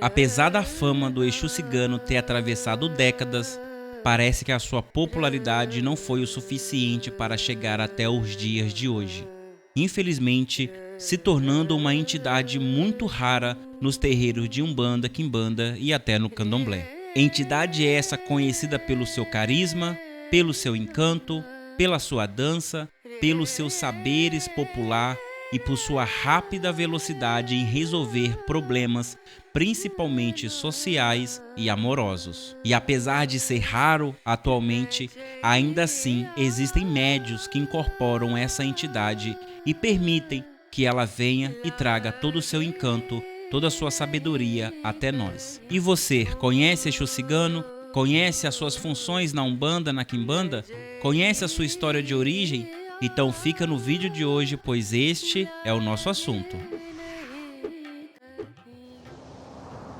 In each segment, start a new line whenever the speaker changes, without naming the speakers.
Apesar da fama do Exu Cigano ter atravessado décadas, parece que a sua popularidade não foi o suficiente para chegar até os dias de hoje. Infelizmente, se tornando uma entidade muito rara nos terreiros de Umbanda, Quimbanda e até no Candomblé. Entidade essa conhecida pelo seu carisma, pelo seu encanto, pela sua dança, pelos seus saberes popular e por sua rápida velocidade em resolver problemas, principalmente sociais e amorosos. E apesar de ser raro atualmente, ainda assim existem médios que incorporam essa entidade e permitem que ela venha e traga todo o seu encanto, toda a sua sabedoria até nós. E você, conhece Exu Cigano? Conhece as suas funções na Umbanda, na Quimbanda? Conhece a sua história de origem? Então fica no vídeo de hoje, pois este é o nosso assunto.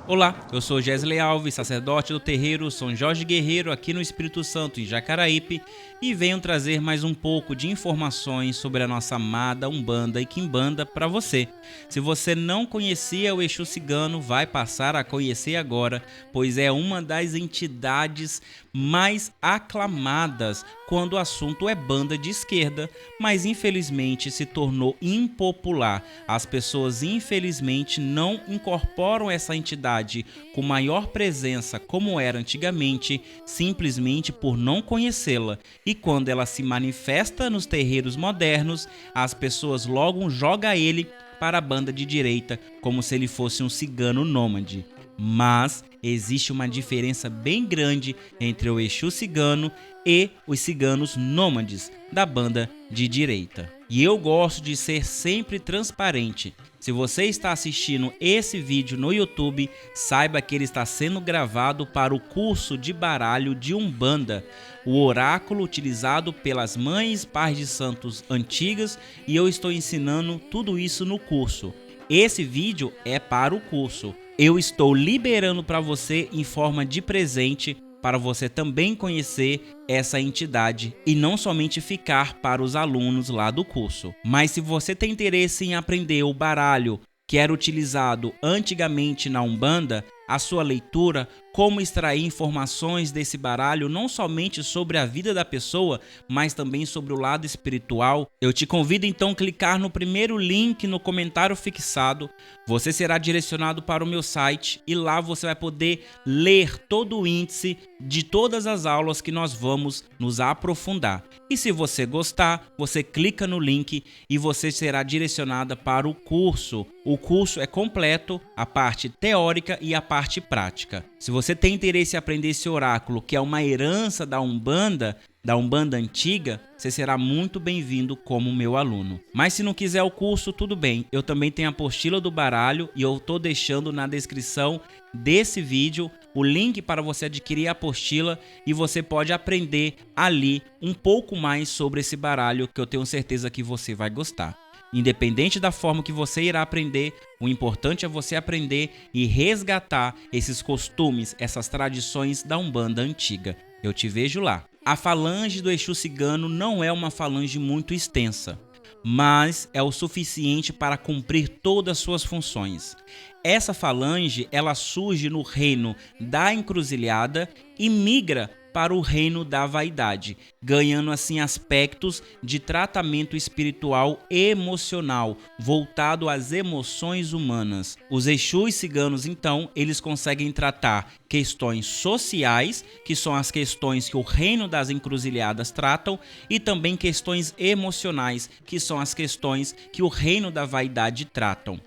Olá, eu sou Gesley Alves, sacerdote do terreiro São Jorge Guerreiro aqui no Espírito Santo, em Jacaraípe, e venho trazer mais um pouco de informações sobre a nossa amada Umbanda e Quimbanda para você. Se você não conhecia o Exu Cigano, vai passar a conhecer agora, pois é uma das entidades mais aclamadas quando o assunto é banda de esquerda, mas infelizmente se tornou impopular. As pessoas infelizmente não incorporam essa entidade com maior presença como era antigamente, simplesmente por não conhecê-la. E quando ela se manifesta nos terreiros modernos, as pessoas logo jogam ele para a banda de direita como se ele fosse um cigano nômade. Mas existe uma diferença bem grande entre o Exu Cigano e os ciganos nômades da banda de direita. E eu gosto de ser sempre transparente. Se você está assistindo esse vídeo no YouTube, saiba que ele está sendo gravado para o curso de baralho de Umbanda, o oráculo utilizado pelas mães pais de santos antigas, e eu estou ensinando tudo isso no curso. Esse vídeo é para o curso. Eu estou liberando para você em forma de presente para você também conhecer essa entidade e não somente ficar para os alunos lá do curso. Mas se você tem interesse em aprender o baralho que era utilizado antigamente na Umbanda, a sua leitura, como extrair informações desse baralho, não somente sobre a vida da pessoa, mas também sobre o lado espiritual, eu te convido então a clicar no primeiro link no comentário fixado. Você será direcionado para o meu site e lá você vai poder ler todo o índice de todas as aulas que nós vamos nos aprofundar. E se você gostar, você clica no link e você será direcionada para o curso. O curso é completo, a parte teórica e a parte prática. Se você tem interesse em aprender esse oráculo, que é uma herança da Umbanda antiga, você será muito bem-vindo como meu aluno. Mas se não quiser o curso, tudo bem. Eu também tenho a apostila do baralho e eu estou deixando na descrição desse vídeo o link para você adquirir a apostila e você pode aprender ali um pouco mais sobre esse baralho que eu tenho certeza que você vai gostar. Independente da forma que você irá aprender, o importante é você aprender e resgatar esses costumes, essas tradições da Umbanda antiga. Eu te vejo lá. A falange do Exu Cigano não é uma falange muito extensa, mas é o suficiente para cumprir todas as suas funções. Essa falange, ela surge no reino da encruzilhada e migra para o reino da vaidade, ganhando assim aspectos de tratamento espiritual e emocional, voltado às emoções humanas. Os Exus ciganos, então, eles conseguem tratar questões sociais, que são as questões que o reino das encruzilhadas tratam, e também questões emocionais, que são as questões que o reino da vaidade tratam.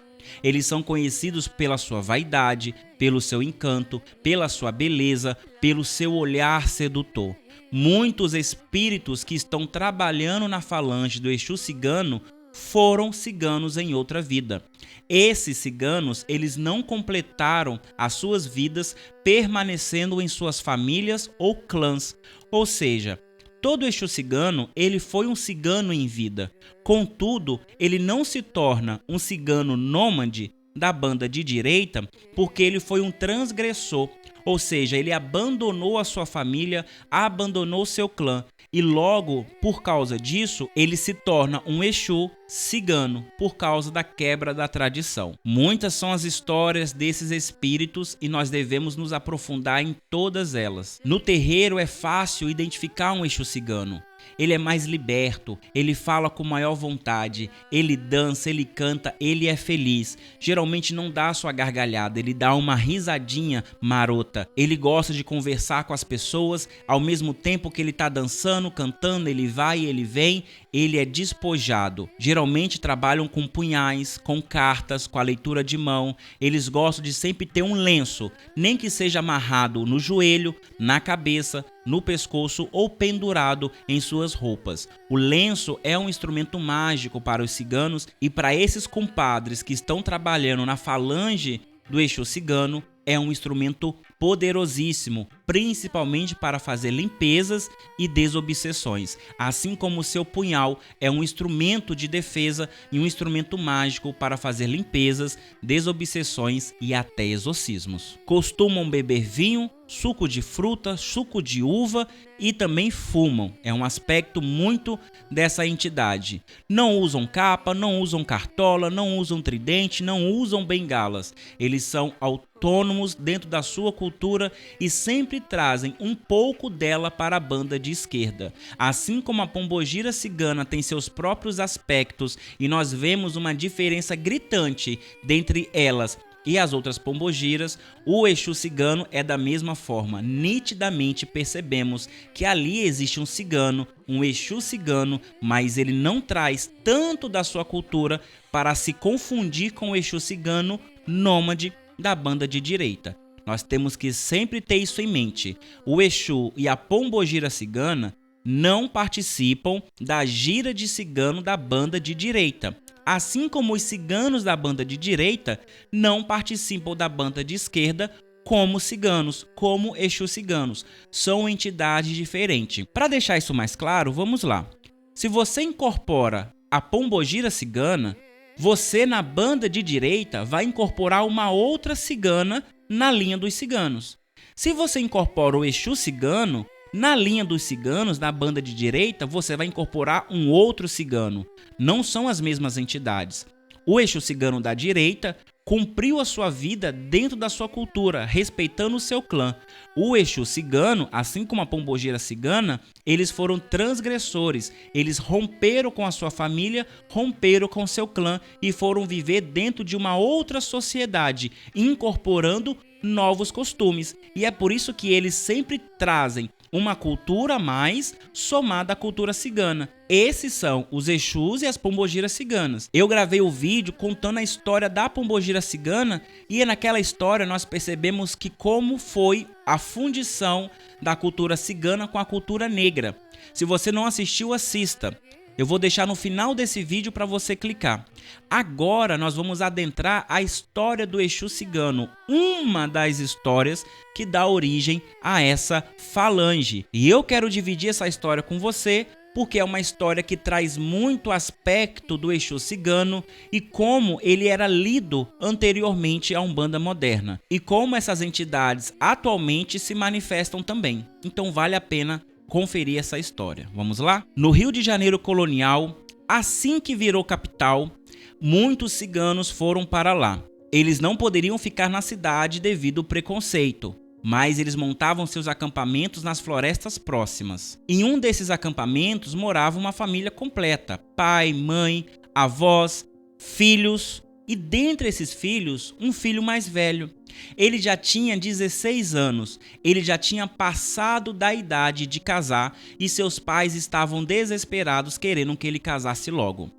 Eles são conhecidos pela sua vaidade, pelo seu encanto, pela sua beleza, pelo seu olhar sedutor. Muitos espíritos que estão trabalhando na falange do Exu Cigano foram ciganos em outra vida. Esses ciganos, eles não completaram as suas vidas permanecendo em suas famílias ou clãs, ou seja, todo Exu Cigano, ele foi um cigano em vida. Contudo, ele não se torna um cigano nômade da banda de direita porque ele foi um transgressor, ou seja, ele abandonou a sua família, abandonou seu clã e logo, por causa disso, ele se torna um Exu cigano por causa da quebra da tradição. Muitas são as histórias desses espíritos e nós devemos nos aprofundar em todas elas. No terreiro é fácil identificar um Exu cigano. Ele é mais liberto, ele fala com maior vontade, ele dança, ele canta, ele é feliz. Geralmente não dá sua gargalhada, ele dá uma risadinha marota. Ele gosta de conversar com as pessoas, ao mesmo tempo que ele está dançando, cantando, ele vai e ele vem, ele é despojado. Geralmente trabalham com punhais, com cartas, com a leitura de mão. Eles gostam de sempre ter um lenço, nem que seja amarrado no joelho, na cabeça, no pescoço ou pendurado em suas roupas. O lenço é um instrumento mágico para os ciganos e para esses compadres que estão trabalhando na falange do Exu cigano, é um instrumento poderosíssimo, principalmente para fazer limpezas e desobsessões, assim como o seu punhal é um instrumento de defesa e um instrumento mágico para fazer limpezas, desobsessões e até exorcismos. Costumam beber vinho, suco de fruta, suco de uva e também fumam. É um aspecto muito dessa entidade. Não usam capa, não usam cartola, não usam tridente, não usam bengalas. Eles são autônomos dentro da sua cultura e sempre trazem um pouco dela para a banda de esquerda. Assim como a pombogira cigana tem seus próprios aspectos e nós vemos uma diferença gritante dentre elas e as outras pombogiras, o Exu cigano é da mesma forma. Nitidamente percebemos que ali existe um cigano, um Exu cigano, mas ele não traz tanto da sua cultura para se confundir com o Exu cigano nômade da banda de direita. Nós temos que sempre ter isso em mente. O Exu e a pombogira cigana não participam da gira de cigano da banda de direita. Assim como os ciganos da banda de direita não participam da banda de esquerda como ciganos, como Exu ciganos. São entidades diferentes. Para deixar isso mais claro, vamos lá. Se você incorpora a pombogira cigana, você na banda de direita vai incorporar uma outra cigana na linha dos ciganos. Se você incorpora o Exu cigano, na linha dos ciganos, na banda de direita, você vai incorporar um outro cigano. Não são as mesmas entidades. O Exu cigano da direita cumpriu a sua vida dentro da sua cultura, respeitando o seu clã. O Exu cigano, assim como a pombogira cigana, eles foram transgressores. Eles romperam com a sua família, romperam com o seu clã e foram viver dentro de uma outra sociedade, incorporando novos costumes. E é por isso que eles sempre trazem uma cultura a mais somada à cultura cigana. Esses são os Exus e as pombogiras ciganas. Eu gravei o vídeo contando a história da pombogira cigana e naquela história nós percebemos que como foi a fundição da cultura cigana com a cultura negra. Se você não assistiu, assista. Eu vou deixar no final desse vídeo para você clicar. Agora nós vamos adentrar a história do Exu cigano, uma das histórias que dá origem a essa falange. E eu quero dividir essa história com você porque é uma história que traz muito aspecto do Exu cigano e como ele era lido anteriormente à Umbanda moderna e como essas entidades atualmente se manifestam também. Então vale a pena conferir essa história. Vamos lá? No Rio de Janeiro colonial, assim que virou capital, muitos ciganos foram para lá. Eles não poderiam ficar na cidade devido ao preconceito, mas eles montavam seus acampamentos nas florestas próximas. Em um desses acampamentos morava uma família completa: pai, mãe, avós, filhos e dentre esses filhos, um filho mais velho. Ele já tinha 16 anos, ele já tinha passado da idade de casar e seus pais estavam desesperados querendo que ele casasse logo.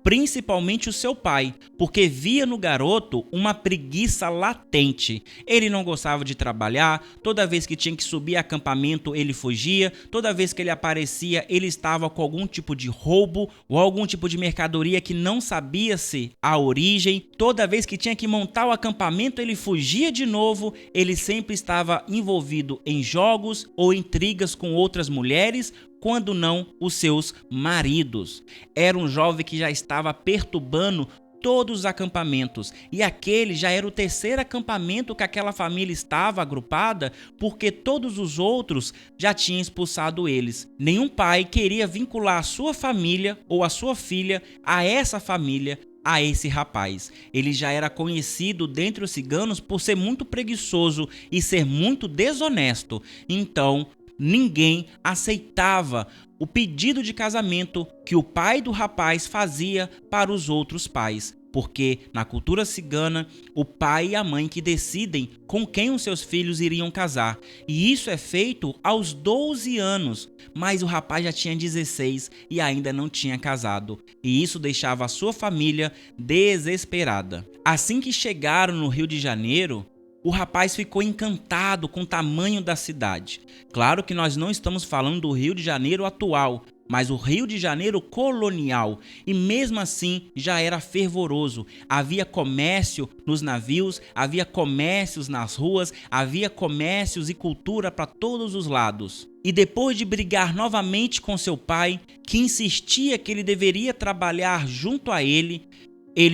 Principalmente o seu pai, porque via no garoto uma preguiça latente. Ele não gostava de trabalhar, toda vez que tinha que subir acampamento ele fugia, toda vez que ele aparecia ele estava com algum tipo de roubo ou algum tipo de mercadoria que não sabia-se a origem. Toda vez que tinha que montar o acampamento ele fugia de novo, ele sempre estava envolvido em jogos ou intrigas com outras mulheres, quando não os seus maridos. Era um jovem que já estava perturbando todos os acampamentos, e aquele já era o terceiro acampamento que aquela família estava agrupada, porque todos os outros já tinham expulsado eles. Nenhum pai queria vincular a sua família ou a sua filha a essa família, a esse rapaz. Ele já era conhecido dentre os ciganos por ser muito preguiçoso e ser muito desonesto. Então, ninguém aceitava o pedido de casamento que o pai do rapaz fazia para os outros pais, porque na cultura cigana, o pai e a mãe que decidem com quem os seus filhos iriam casar. E isso é feito aos 12 anos, mas o rapaz já tinha 16 e ainda não tinha casado. E isso deixava a sua família desesperada. Assim que chegaram no Rio de Janeiro, o rapaz ficou encantado com o tamanho da cidade. Claro que nós não estamos falando do Rio de Janeiro atual, mas o Rio de Janeiro colonial, e mesmo assim já era fervoroso. Havia comércio nos navios, havia comércios nas ruas, havia comércios e cultura para todos os lados. E depois de brigar novamente com seu pai, que insistia que ele deveria trabalhar junto a ele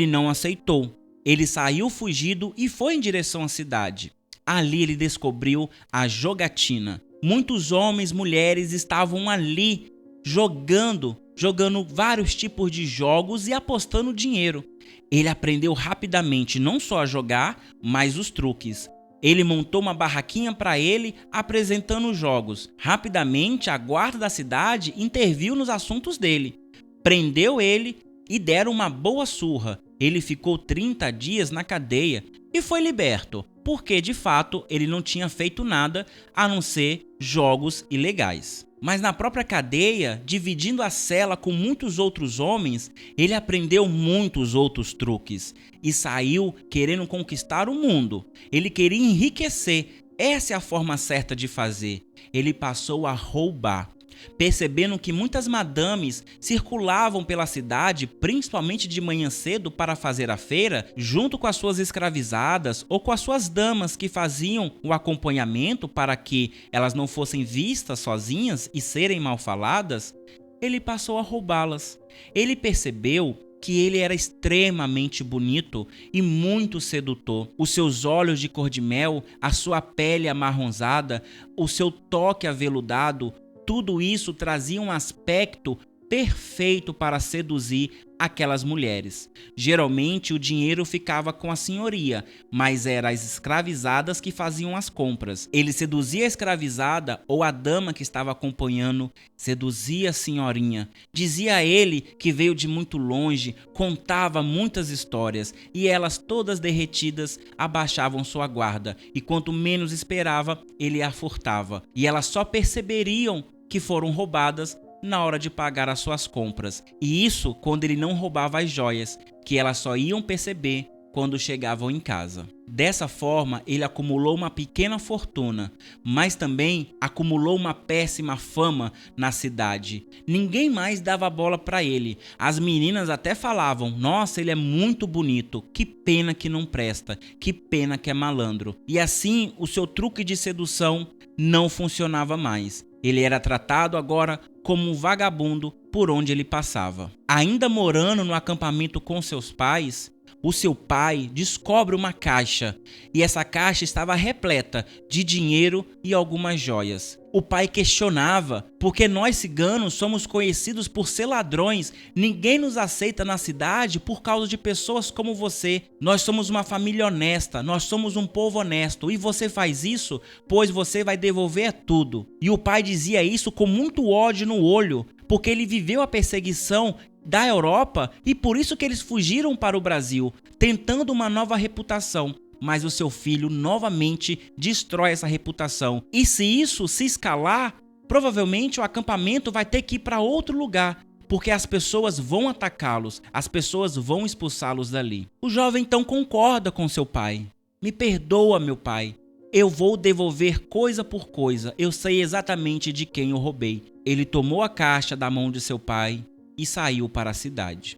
não aceitou. Ele saiu fugido e foi em direção à cidade. Ali ele descobriu a jogatina. Muitos homens, mulheres estavam ali jogando vários tipos de jogos e apostando dinheiro. Ele aprendeu rapidamente não só a jogar, mas os truques. Ele montou uma barraquinha para ele, apresentando os jogos. Rapidamente, a guarda da cidade interviu nos assuntos dele. Prendeu ele e deram uma boa surra. Ele ficou 30 dias na cadeia e foi liberto, porque de fato ele não tinha feito nada a não ser jogos ilegais. Mas na própria cadeia, dividindo a cela com muitos outros homens, ele aprendeu muitos outros truques e saiu querendo conquistar o mundo. Ele queria enriquecer. Essa é a forma certa de fazer. Ele passou a roubar. Percebendo que muitas madames circulavam pela cidade, principalmente de manhã cedo para fazer a feira, junto com as suas escravizadas ou com as suas damas que faziam o acompanhamento para que elas não fossem vistas sozinhas e serem mal faladas, ele passou a roubá-las. Ele percebeu que ele era extremamente bonito e muito sedutor. Os seus olhos de cor de mel, a sua pele amarronzada, o seu toque aveludado, tudo isso trazia um aspecto perfeito para seduzir aquelas mulheres. Geralmente o dinheiro ficava com a senhoria, mas eram as escravizadas que faziam as compras. Ele seduzia a escravizada ou a dama que estava acompanhando, seduzia a senhorinha. Dizia a ele que veio de muito longe, contava muitas histórias e elas todas derretidas abaixavam sua guarda e quanto menos esperava, ele a furtava. E elas só perceberiam que foram roubadas na hora de pagar as suas compras. E isso quando ele não roubava as joias, que elas só iam perceber quando chegavam em casa. Dessa forma, ele acumulou uma pequena fortuna, mas também acumulou uma péssima fama na cidade. Ninguém mais dava bola para ele. As meninas até falavam: nossa, ele é muito bonito, que pena que não presta, que pena que é malandro. E assim, o seu truque de sedução não funcionava mais. Ele era tratado agora como um vagabundo por onde ele passava. Ainda morando no acampamento com seus pais, o seu pai descobre uma caixa e essa caixa estava repleta de dinheiro e algumas joias. O pai questionava: porque nós ciganos somos conhecidos por ser ladrões, ninguém nos aceita na cidade por causa de pessoas como você. Nós somos uma família honesta, nós somos um povo honesto e você faz isso, pois você vai devolver tudo. E o pai dizia isso com muito ódio no olho, porque ele viveu a perseguição da Europa e por isso que eles fugiram para o Brasil, tentando uma nova reputação. Mas o seu filho novamente destrói essa reputação. E se isso se escalar, provavelmente o acampamento vai ter que ir para outro lugar, porque as pessoas vão atacá-los, as pessoas vão expulsá-los dali. O jovem então concorda com seu pai. Me perdoa, meu pai. Eu vou devolver coisa por coisa. Eu sei exatamente de quem eu roubei. Ele tomou a caixa da mão de seu pai e saiu para a cidade.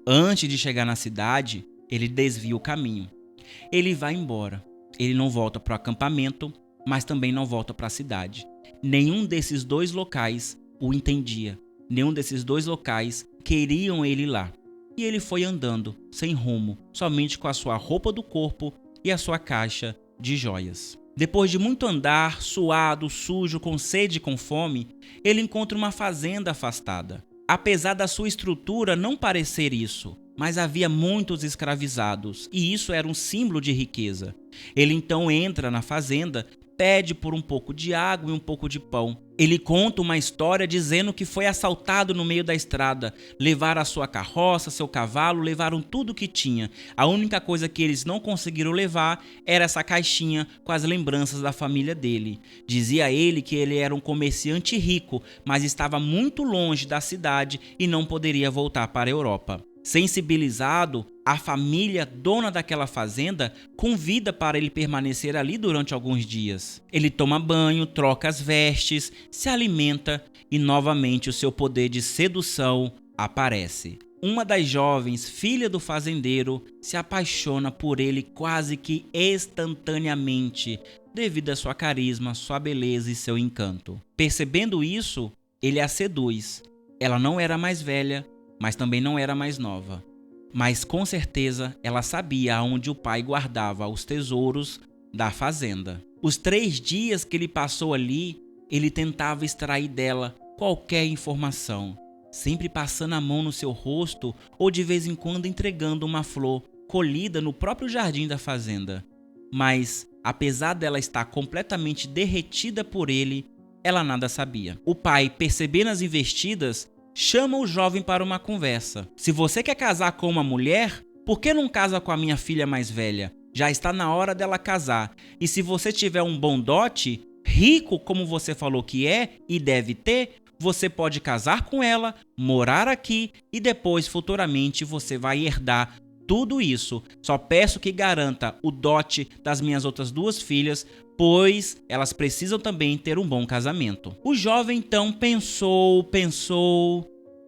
Antes de chegar na cidade, ele desvia o caminho. Ele vai embora. Ele não volta para o acampamento, mas também não volta para a cidade. Nenhum desses dois locais o entendia. Nenhum desses dois locais queriam ele lá. e ele foi andando, sem rumo, somente com a sua roupa do corpo e a sua caixa de joias. Depois de muito andar, suado, sujo, com sede e com fome, ele encontra uma fazenda afastada. Apesar da sua estrutura não parecer isso, mas havia muitos escravizados, e isso era um símbolo de riqueza. Ele então entra na fazenda, pede por um pouco de água e um pouco de pão. Ele conta uma história dizendo que foi assaltado no meio da estrada. Levaram a sua carroça, seu cavalo, levaram tudo que tinha. A única coisa que eles não conseguiram levar era essa caixinha com as lembranças da família dele. Dizia ele que ele era um comerciante rico, mas estava muito longe da cidade e não poderia voltar para a Europa. Sensibilizado, a família dona daquela fazenda convida para ele permanecer ali durante alguns dias. Ele toma banho, troca as vestes, se alimenta e novamente o seu poder de sedução aparece. Uma das jovens, filha do fazendeiro, se apaixona por ele quase que instantaneamente, devido a sua carisma, sua beleza e seu encanto. Percebendo isso, ele a seduz. Ela não era mais velha, mas também não era mais nova. Mas com certeza ela sabia aonde o pai guardava os tesouros da fazenda. Os 3 dias que ele passou ali, ele tentava extrair dela qualquer informação, sempre passando a mão no seu rosto ou de vez em quando entregando uma flor colhida no próprio jardim da fazenda. Mas, apesar dela estar completamente derretida por ele, ela nada sabia. O pai, percebendo as investidas, chama o jovem para uma conversa. Se você quer casar com uma mulher, por que não casa com a minha filha mais velha? Já está na hora dela casar. E se você tiver um bom dote, rico como você falou que é e deve ter, você pode casar com ela, morar aqui e depois, futuramente, você vai herdar tudo isso. Só peço que garanta o dote das minhas outras 2 filhas, pois elas precisam também ter um bom casamento. O jovem então pensou.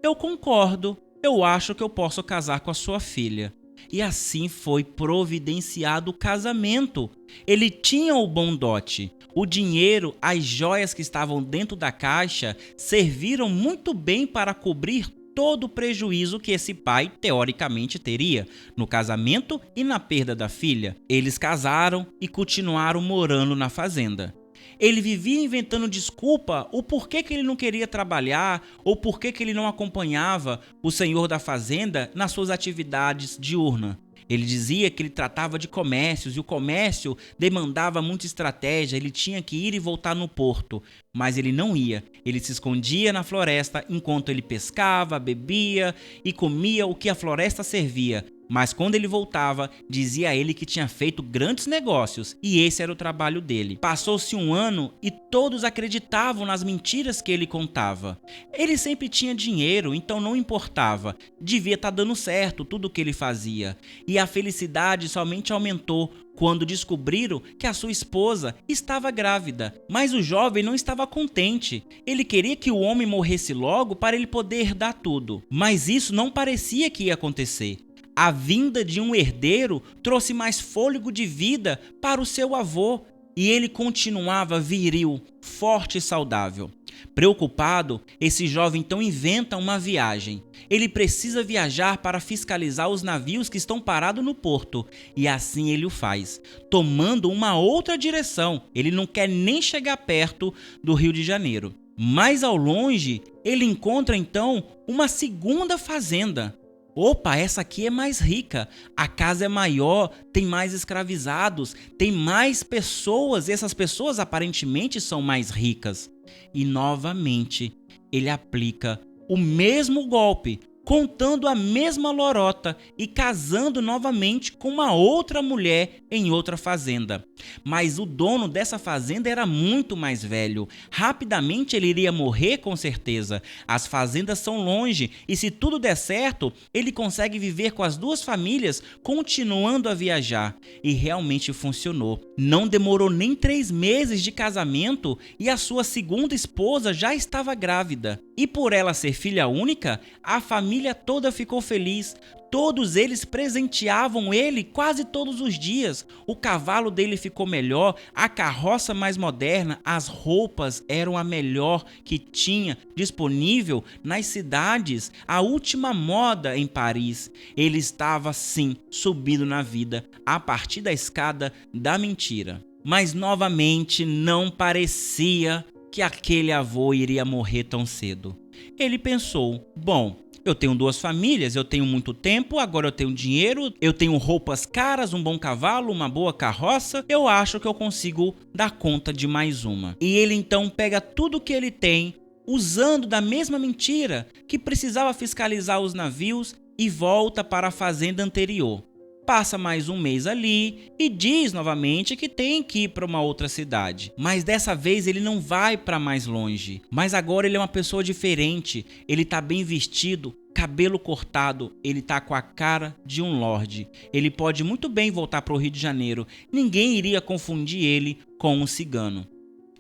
Eu concordo, eu acho que eu posso casar com a sua filha. E assim foi providenciado o casamento. Ele tinha o bom dote. O dinheiro, as joias que estavam dentro da caixa serviram muito bem para cobrir todo o prejuízo que esse pai teoricamente teria no casamento e na perda da filha. Eles casaram e continuaram morando na fazenda. Ele vivia inventando desculpa o porquê que ele não queria trabalhar ou porquê que ele não acompanhava o senhor da fazenda nas suas atividades diurnas. Ele dizia que ele tratava de comércios e o comércio demandava muita estratégia, ele tinha que ir e voltar no porto, mas ele não ia. Ele se escondia na floresta enquanto ele pescava, bebia e comia o que a floresta servia. Mas quando ele voltava, dizia a ele que tinha feito grandes negócios e esse era o trabalho dele. Passou-se um ano e todos acreditavam nas mentiras que ele contava. Ele sempre tinha dinheiro, então não importava. Devia estar dando certo tudo o que ele fazia. E a felicidade somente aumentou quando descobriram que a sua esposa estava grávida. Mas o jovem não estava contente. Ele queria que o homem morresse logo para ele poder herdar tudo. Mas isso não parecia que ia acontecer. A vinda de um herdeiro trouxe mais fôlego de vida para o seu avô e ele continuava viril, forte e saudável. Preocupado, esse jovem então inventa uma viagem. Ele precisa viajar para fiscalizar os navios que estão parados no porto e assim ele o faz, tomando uma outra direção. Ele não quer nem chegar perto do Rio de Janeiro. Mais ao longe, ele encontra então uma segunda fazenda. Opa, essa aqui é mais rica, a casa é maior, tem mais escravizados, tem mais pessoas e essas pessoas aparentemente são mais ricas. E novamente ele aplica o mesmo golpe, contando a mesma lorota e casando novamente com uma outra mulher em outra fazenda. Mas o dono dessa fazenda era muito mais velho. Rapidamente ele iria morrer com certeza. As fazendas são longe e se tudo der certo, ele consegue viver com as 2 famílias continuando a viajar. E realmente funcionou. Não demorou nem 3 meses de casamento e a sua segunda esposa já estava grávida. E por ela ser filha única, a família toda ficou feliz. Todos eles presenteavam ele quase todos os dias. O cavalo dele ficou melhor, a carroça mais moderna, as roupas eram a melhor que tinha disponível nas cidades, a última moda em Paris. Ele estava, sim, subindo na vida a partir da escada da mentira. Mas novamente não parecia que aquele avô iria morrer tão cedo. Ele pensou: bom, eu tenho 2 famílias, eu tenho muito tempo, agora eu tenho dinheiro, eu tenho roupas caras, um bom cavalo, uma boa carroça, eu acho que eu consigo dar conta de mais uma. E ele então pega tudo que ele tem, usando da mesma mentira, que precisava fiscalizar os navios, e volta para a fazenda anterior. Passa mais um mês ali e diz novamente que tem que ir para uma outra cidade. Mas dessa vez ele não vai para mais longe. Mas agora ele é uma pessoa diferente. Ele está bem vestido, cabelo cortado, ele está com a cara de um lorde. Ele pode muito bem voltar para o Rio de Janeiro. Ninguém iria confundir ele com um cigano.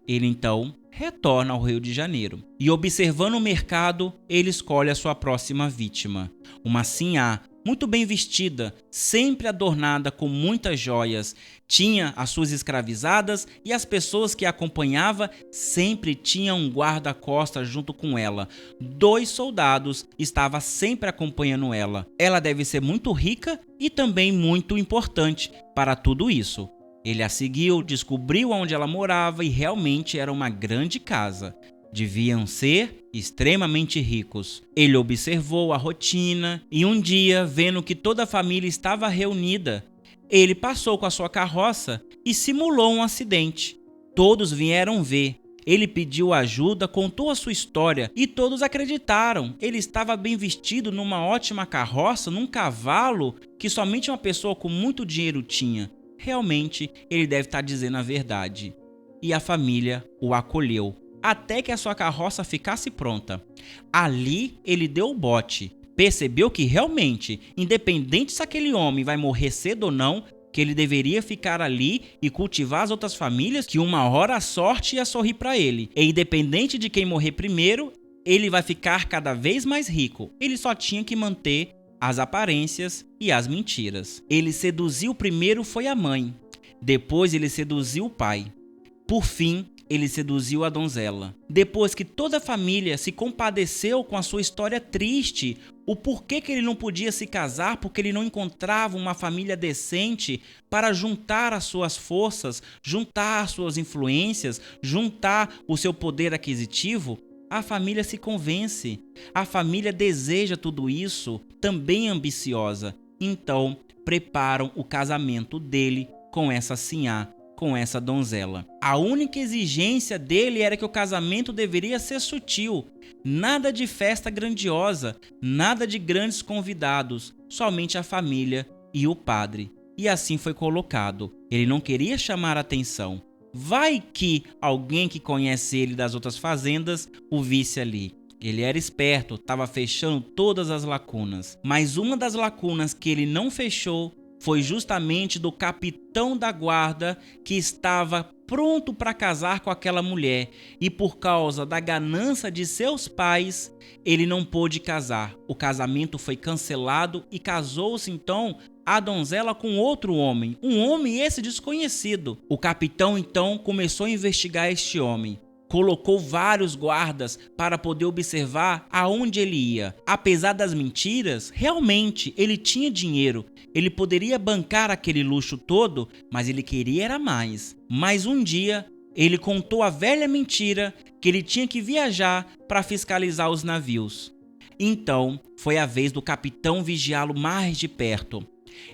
Ele então retorna ao Rio de Janeiro. E observando o mercado, ele escolhe a sua próxima vítima. Uma sinhá, muito bem vestida, sempre adornada com muitas joias. Tinha as suas escravizadas e as pessoas que a acompanhavam sempre tinham um guarda-costas junto com ela. 2 soldados estavam sempre acompanhando ela. Ela deve ser muito rica e também muito importante para tudo isso. Ele a seguiu, descobriu onde ela morava e realmente era uma grande casa. Deviam ser extremamente ricos. Ele observou a rotina e um dia, vendo que toda a família estava reunida, ele passou com a sua carroça e simulou um acidente. Todos vieram ver. Ele pediu ajuda, contou a sua história e todos acreditaram. Ele estava bem vestido numa ótima carroça, num cavalo que somente uma pessoa com muito dinheiro tinha. Realmente, ele deve estar dizendo a verdade. E a família o acolheu, até que a sua carroça ficasse pronta. Ali, ele deu o bote. Percebeu que realmente, independente se aquele homem vai morrer cedo ou não, que ele deveria ficar ali e cultivar as outras famílias, que uma hora a sorte ia sorrir para ele. E independente de quem morrer primeiro, ele vai ficar cada vez mais rico. Ele só tinha que manter as aparências e as mentiras. Ele seduziu primeiro foi a mãe, depois ele seduziu o pai. Por fim, ele seduziu a donzela. Depois que toda a família se compadeceu com a sua história triste, o porquê que ele não podia se casar, porque ele não encontrava uma família decente para juntar as suas forças, juntar as suas influências, juntar o seu poder aquisitivo, a família se convence. A família deseja tudo isso, também ambiciosa. Então, preparam o casamento dele com essa sinhá, com essa donzela. A única exigência dele era que o casamento deveria ser sutil. Nada de festa grandiosa, nada de grandes convidados, somente a família e o padre. E assim foi colocado. Ele não queria chamar atenção. Vai que alguém que conhece ele das outras fazendas o visse ali. Ele era esperto, estava fechando todas as lacunas. Mas uma das lacunas que ele não fechou foi justamente do capitão da guarda, que estava pronto para casar com aquela mulher. E por causa da ganância de seus pais, ele não pôde casar. O casamento foi cancelado e casou-se então a donzela com outro homem, um homem esse desconhecido. O capitão então começou a investigar este homem. Colocou vários guardas para poder observar aonde ele ia. Apesar das mentiras, realmente ele tinha dinheiro. Ele poderia bancar aquele luxo todo, mas ele queria era mais. Mas um dia, ele contou a velha mentira que ele tinha que viajar para fiscalizar os navios. Então, foi a vez do capitão vigiá-lo mais de perto.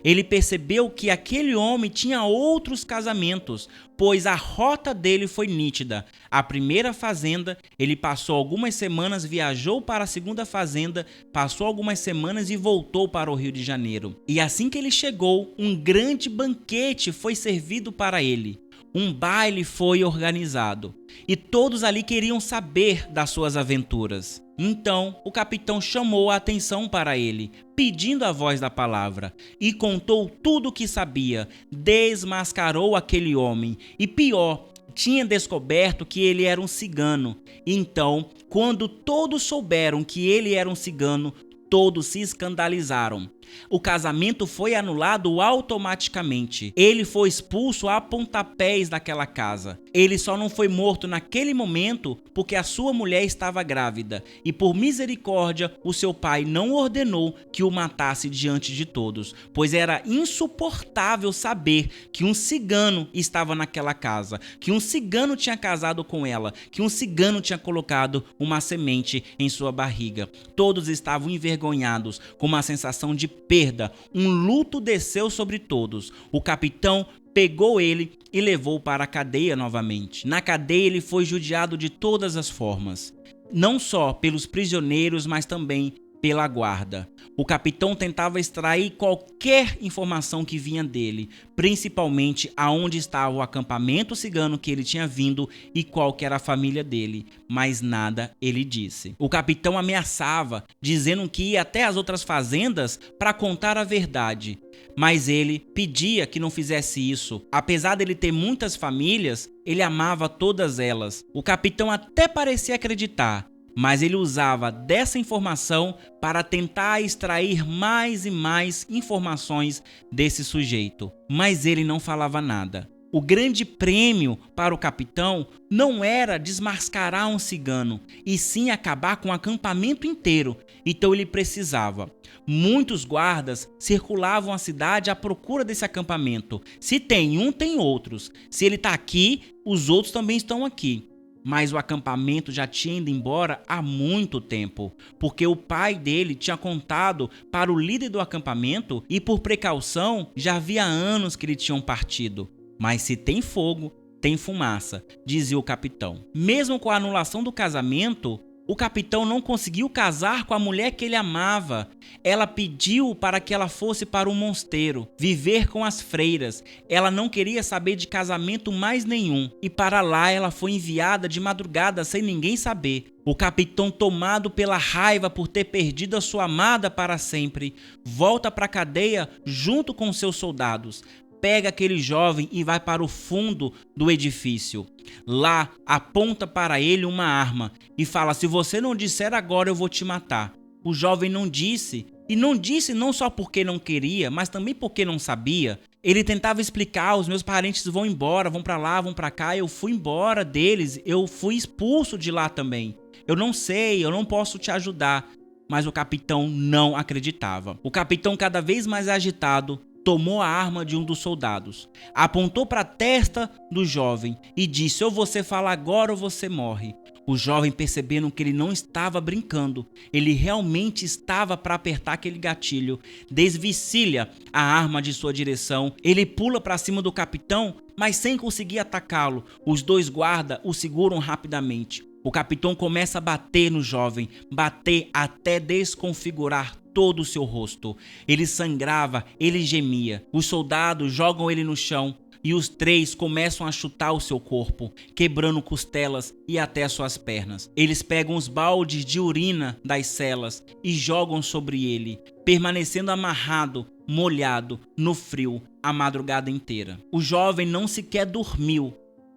Ele percebeu que aquele homem tinha outros casamentos, pois a rota dele foi nítida. A primeira fazenda, ele passou algumas semanas, viajou para a segunda fazenda, passou algumas semanas e voltou para o Rio de Janeiro. E assim que ele chegou, um grande banquete foi servido para ele. Um baile foi organizado e todos ali queriam saber das suas aventuras. Então, o capitão chamou a atenção para ele, pedindo a voz da palavra, e contou tudo o que sabia, desmascarou aquele homem e, pior, tinha descoberto que ele era um cigano. Então, quando todos souberam que ele era um cigano, todos se escandalizaram. O casamento foi anulado automaticamente. Ele foi expulso a pontapés daquela casa. Ele só não foi morto naquele momento porque a sua mulher estava grávida. E por misericórdia, o seu pai não ordenou que o matasse diante de todos, pois era insuportável saber que um cigano estava naquela casa, que um cigano tinha casado com ela, que um cigano tinha colocado uma semente em sua barriga. Todos estavam envergonhados, com uma sensação de perda. Um luto desceu sobre todos. O capitão pegou ele e levou para a cadeia novamente. Na cadeia ele foi judiado de todas as formas, não só pelos prisioneiros, mas também pela guarda. O capitão tentava extrair qualquer informação que vinha dele, principalmente aonde estava o acampamento cigano que ele tinha vindo e qual que era a família dele, mas nada ele disse. O capitão ameaçava, dizendo que ia até as outras fazendas para contar a verdade, mas ele pedia que não fizesse isso. Apesar dele ter muitas famílias, ele amava todas elas. O capitão até parecia acreditar, mas ele usava dessa informação para tentar extrair mais e mais informações desse sujeito. Mas ele não falava nada. O grande prêmio para o capitão não era desmascarar um cigano, e sim acabar com o acampamento inteiro. Então ele precisava. Muitos guardas circulavam a cidade à procura desse acampamento. Se tem um, tem outros. Se ele está aqui, os outros também estão aqui. Mas o acampamento já tinha ido embora há muito tempo, porque o pai dele tinha contado para o líder do acampamento e, por precaução, já havia anos que eles tinham partido. Mas se tem fogo, tem fumaça, dizia o capitão. Mesmo com a anulação do casamento, o capitão não conseguiu casar com a mulher que ele amava. Ela pediu para que ela fosse para um mosteiro, viver com as freiras. Ela não queria saber de casamento mais nenhum. E para lá ela foi enviada de madrugada sem ninguém saber. O capitão, tomado pela raiva por ter perdido a sua amada para sempre, volta para a cadeia junto com seus soldados. Pega aquele jovem e vai para o fundo do edifício. Lá, aponta para ele uma arma e fala: se você não disser agora, eu vou te matar. O jovem não disse, e não disse não só porque não queria, mas também porque não sabia. Ele tentava explicar: os meus parentes vão embora, vão para lá, vão para cá, eu fui embora deles, eu fui expulso de lá também. Eu não sei, eu não posso te ajudar. Mas o capitão não acreditava. O capitão, cada vez mais agitado, tomou a arma de um dos soldados, apontou para a testa do jovem e disse: ou você fala agora ou você morre. O jovem, percebendo que ele não estava brincando, ele realmente estava para apertar aquele gatilho, desvencilha a arma de sua direção. Ele pula para cima do capitão, mas sem conseguir atacá-lo. Os dois guardas o seguram rapidamente. O capitão começa a bater no jovem, bater até desconfigurar todo o seu rosto. Ele sangrava, ele gemia. Os soldados jogam ele no chão e os três começam a chutar o seu corpo, quebrando costelas e até suas pernas. Eles pegam os baldes de urina das celas e jogam sobre ele, permanecendo amarrado, molhado, no frio, a madrugada inteira. O jovem não sequer dormiu.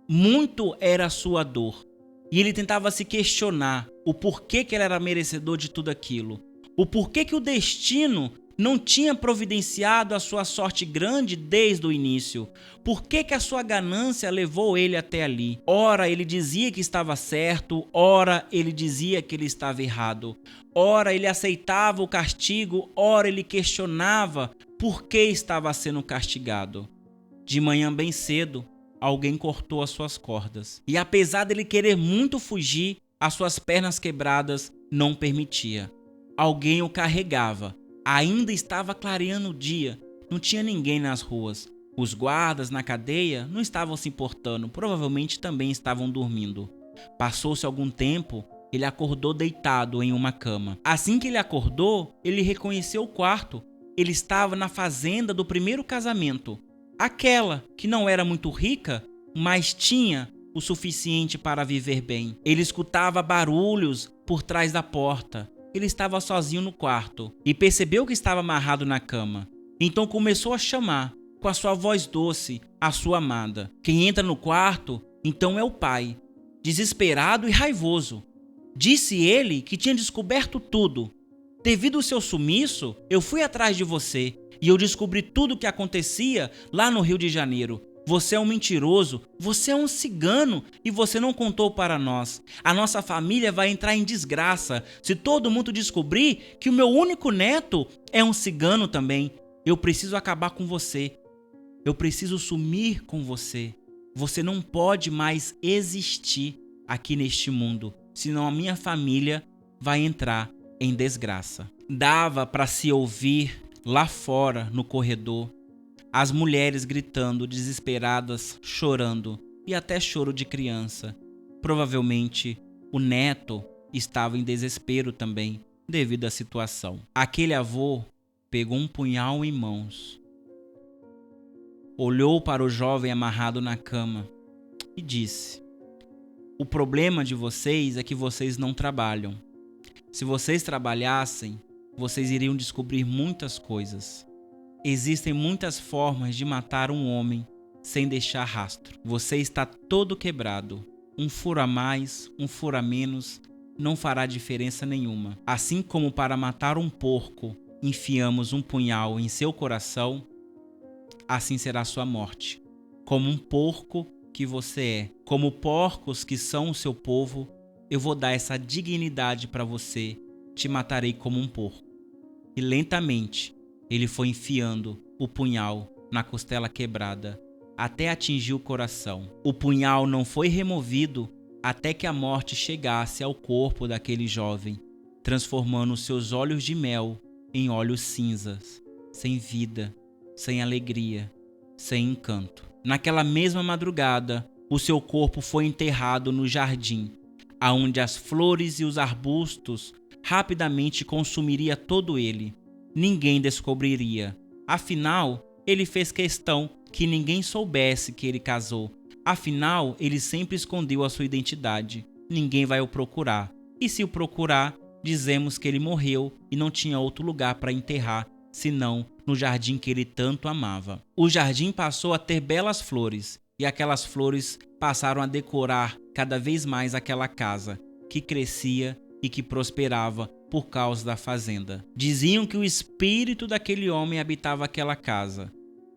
Muito era a sua dor. E ele tentava se questionar o porquê que ele era merecedor de tudo aquilo. O porquê que o destino não tinha providenciado a sua sorte grande desde o início. Por que que a sua ganância levou ele até ali? Ora ele dizia que estava certo, ora ele dizia que ele estava errado. Ora ele aceitava o castigo, ora ele questionava por que estava sendo castigado. De manhã bem cedo, alguém cortou as suas cordas. E apesar dele querer muito fugir, as suas pernas quebradas não permitia. Alguém o carregava. Ainda estava clareando o dia. Não tinha ninguém nas ruas. Os guardas na cadeia não estavam se importando. Provavelmente também estavam dormindo. Passou-se algum tempo, ele acordou deitado em uma cama. Assim que ele acordou, ele reconheceu o quarto. Ele estava na fazenda do primeiro casamento. Aquela que não era muito rica, mas tinha o suficiente para viver bem. Ele escutava barulhos por trás da porta. Ele estava sozinho no quarto e percebeu que estava amarrado na cama. Então começou a chamar, com a sua voz doce, a sua amada. Quem entra no quarto, então é o pai, desesperado e raivoso. Disse ele que tinha descoberto tudo. Devido ao seu sumiço, eu fui atrás de você e eu descobri tudo o que acontecia lá no Rio de Janeiro. Você é um mentiroso, você é um cigano e você não contou para nós. A nossa família vai entrar em desgraça se todo mundo descobrir que o meu único neto é um cigano também. Eu preciso acabar com você. Eu preciso sumir com você. Você não pode mais existir aqui neste mundo, senão a minha família vai entrar em desgraça. Dava para se ouvir lá fora no corredor as mulheres gritando, desesperadas, chorando, e até choro de criança. Provavelmente o neto estava em desespero também devido à situação. Aquele avô pegou um punhal em mãos, olhou para o jovem amarrado na cama e disse: o problema de vocês é que vocês não trabalham. Se vocês trabalhassem, vocês iriam descobrir muitas coisas. Existem muitas formas de matar um homem sem deixar rastro. Você está todo quebrado. Um furo a mais, um furo a menos, não fará diferença nenhuma. Assim como para matar um porco, enfiamos um punhal em seu coração, assim será sua morte. Como um porco que você é, como porcos que são o seu povo, eu vou dar essa dignidade para você, te matarei como um porco. E lentamente, ele foi enfiando o punhal na costela quebrada, até atingir o coração. O punhal não foi removido até que a morte chegasse ao corpo daquele jovem, transformando seus olhos de mel em olhos cinzas, sem vida, sem alegria, sem encanto. Naquela mesma madrugada, o seu corpo foi enterrado no jardim, aonde as flores e os arbustos rapidamente consumiria todo ele. Ninguém descobriria. Afinal, ele fez questão que ninguém soubesse que ele casou. Afinal, ele sempre escondeu a sua identidade. Ninguém vai o procurar. E se o procurar, dizemos que ele morreu e não tinha outro lugar para enterrar, senão no jardim que ele tanto amava. O jardim passou a ter belas flores, e aquelas flores passaram a decorar cada vez mais aquela casa, que crescia e que prosperava por causa da fazenda. Diziam que o espírito daquele homem habitava aquela casa,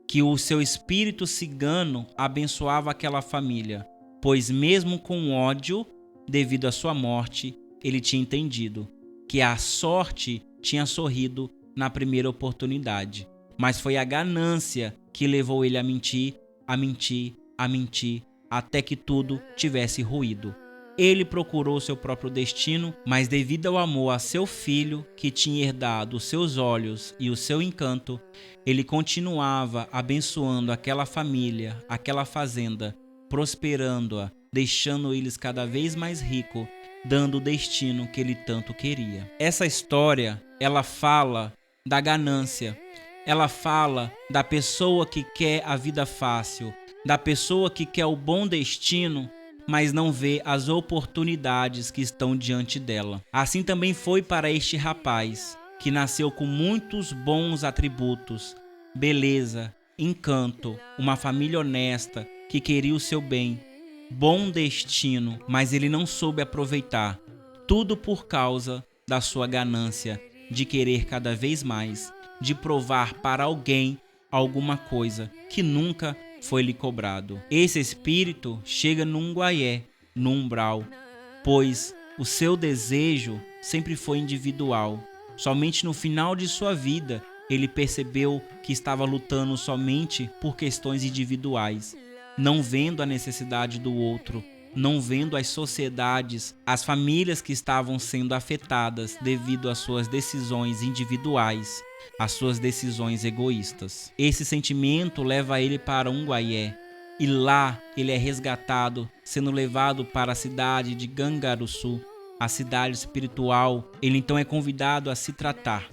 que o seu espírito cigano abençoava aquela família, pois mesmo com ódio, devido à sua morte, ele tinha entendido que a sorte tinha sorrido na primeira oportunidade, mas foi a ganância que levou ele a mentir, a mentir, a mentir, até que tudo tivesse ruído. Ele procurou seu próprio destino, mas devido ao amor a seu filho, que tinha herdado os seus olhos e o seu encanto, ele continuava abençoando aquela família, aquela fazenda, prosperando-a, deixando eles cada vez mais ricos, dando o destino que ele tanto queria. Essa história, ela fala da ganância, ela fala da pessoa que quer a vida fácil, da pessoa que quer o bom destino, mas não vê as oportunidades que estão diante dela. Assim também foi para este rapaz, que nasceu com muitos bons atributos, beleza, encanto, uma família honesta, que queria o seu bem, bom destino, mas ele não soube aproveitar, tudo por causa da sua ganância, de querer cada vez mais, de provar para alguém alguma coisa que nunca foi lhe cobrado. Esse espírito chega num guaié, no umbral, pois o seu desejo sempre foi individual. Somente no final de sua vida ele percebeu que estava lutando somente por questões individuais, não vendo a necessidade do outro, não vendo as sociedades, as famílias que estavam sendo afetadas devido às suas decisões individuais, às suas decisões egoístas. Esse sentimento leva ele para um guaié, e lá ele é resgatado, sendo levado para a cidade de Cangaruçu, a cidade espiritual. Ele então é convidado a se tratar.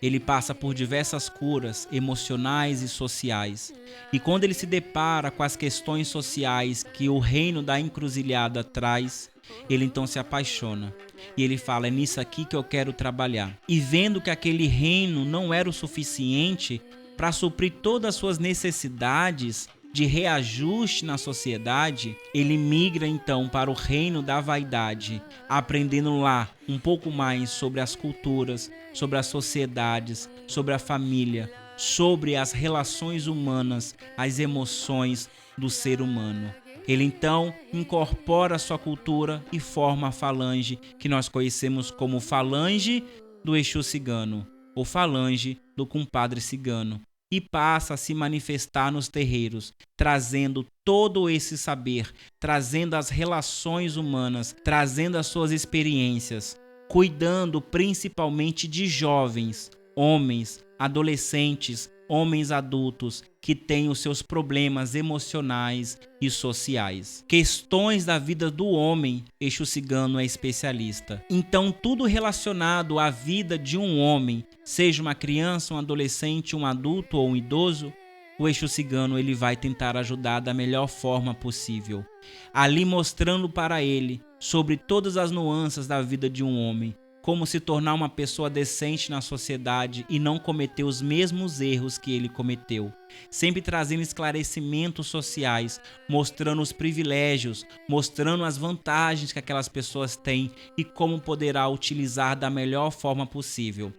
Ele passa por diversas curas emocionais e sociais. E quando ele se depara com as questões sociais que o reino da encruzilhada traz, ele então se apaixona. E ele fala: é nisso aqui que eu quero trabalhar. E vendo que aquele reino não era o suficiente para suprir todas as suas necessidades, de reajuste na sociedade, ele migra então para o reino da vaidade, aprendendo lá um pouco mais sobre as culturas, sobre as sociedades, sobre a família, sobre as relações humanas, as emoções do ser humano. Ele então incorpora a sua cultura e forma a falange que nós conhecemos como falange do Exu cigano ou falange do compadre cigano, e passa a se manifestar nos terreiros, trazendo todo esse saber, trazendo as relações humanas, trazendo as suas experiências, cuidando principalmente de jovens, homens, adolescentes, homens adultos que têm os seus problemas emocionais e sociais. Questões da vida do homem, Exu cigano é especialista. Então, tudo relacionado à vida de um homem, seja uma criança, um adolescente, um adulto ou um idoso, o Exu cigano ele vai tentar ajudar da melhor forma possível, ali mostrando para ele sobre todas as nuances da vida de um homem, como se tornar uma pessoa decente na sociedade e não cometer os mesmos erros que ele cometeu. Sempre trazendo esclarecimentos sociais, mostrando os privilégios, mostrando as vantagens que aquelas pessoas têm e como poderá utilizar da melhor forma possível.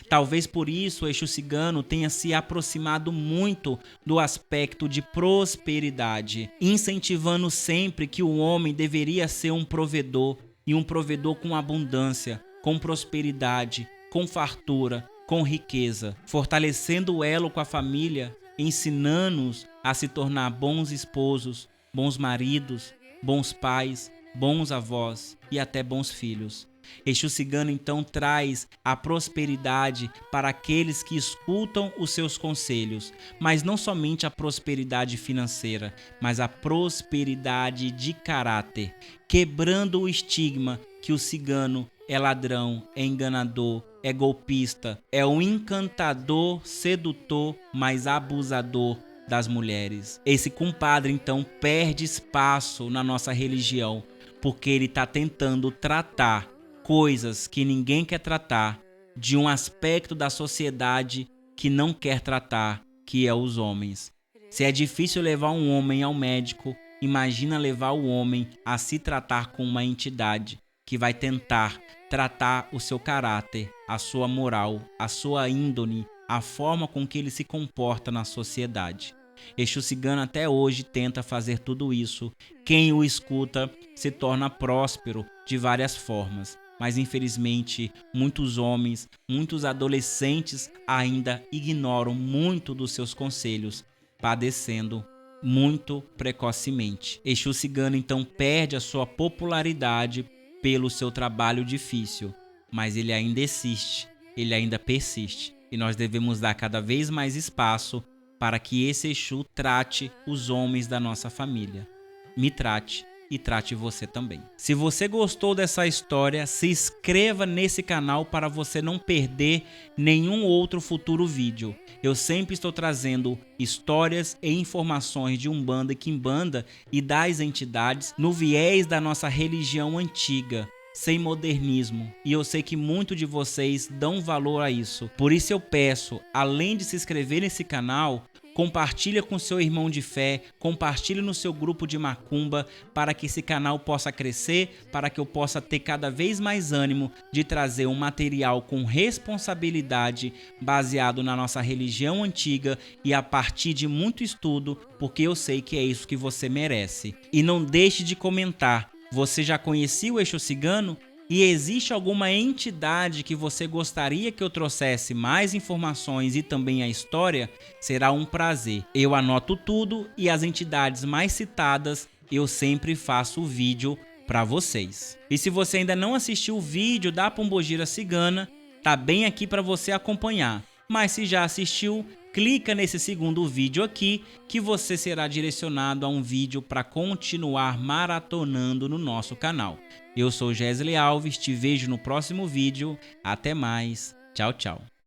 Talvez por isso o Exu cigano tenha se aproximado muito do aspecto de prosperidade, incentivando sempre que o homem deveria ser um provedor, e um provedor com abundância, com prosperidade, com fartura, com riqueza, fortalecendo o elo com a família, ensinando-os a se tornar bons esposos, bons maridos, bons pais, bons avós e até bons filhos. Exu cigano então traz a prosperidade para aqueles que escutam os seus conselhos, mas não somente a prosperidade financeira, mas a prosperidade de caráter, quebrando o estigma que o cigano é ladrão, é enganador, é golpista, é um encantador, sedutor, mas abusador das mulheres. Esse compadre então perde espaço na nossa religião, porque ele está tentando tratar coisas que ninguém quer tratar, de um aspecto da sociedade que não quer tratar, que é os homens. Se é difícil levar um homem ao médico, imagina levar o homem a se tratar com uma entidade que vai tentar tratar o seu caráter, a sua moral, a sua índole, a forma com que ele se comporta na sociedade. Exu cigano até hoje tenta fazer tudo isso. Quem o escuta se torna próspero de várias formas, mas infelizmente muitos homens, muitos adolescentes ainda ignoram muito dos seus conselhos, padecendo muito precocemente. Exu cigano então perde a sua popularidade pelo seu trabalho difícil, mas ele ainda existe, ele ainda persiste, e nós devemos dar cada vez mais espaço para que esse Exu trate os homens da nossa família. Me trate e trate você também. Se você gostou dessa história, se inscreva nesse canal para você não perder nenhum outro futuro vídeo. Eu sempre estou trazendo histórias e informações de Umbanda e Quimbanda e das entidades no viés da nossa religião antiga, sem modernismo, e eu sei que muitos de vocês dão valor a isso. Por isso eu peço, além de se inscrever nesse canal, compartilha com seu irmão de fé, compartilhe no seu grupo de macumba, para que esse canal possa crescer, para que eu possa ter cada vez mais ânimo de trazer um material com responsabilidade, baseado na nossa religião antiga e a partir de muito estudo, porque eu sei que é isso que você merece. E não deixe de comentar. Você já conhecia o Exu cigano? E existe alguma entidade que você gostaria que eu trouxesse mais informações e também a história? Será um prazer. Eu anoto tudo e as entidades mais citadas eu sempre faço o vídeo para vocês. E se você ainda não assistiu o vídeo da Pombogira Cigana, tá bem aqui para você acompanhar. Mas se já assistiu, clica nesse segundo vídeo aqui que você será direcionado a um vídeo para continuar maratonando no nosso canal. Eu sou Gesley Alves, te vejo no próximo vídeo. Até mais. Tchau, tchau.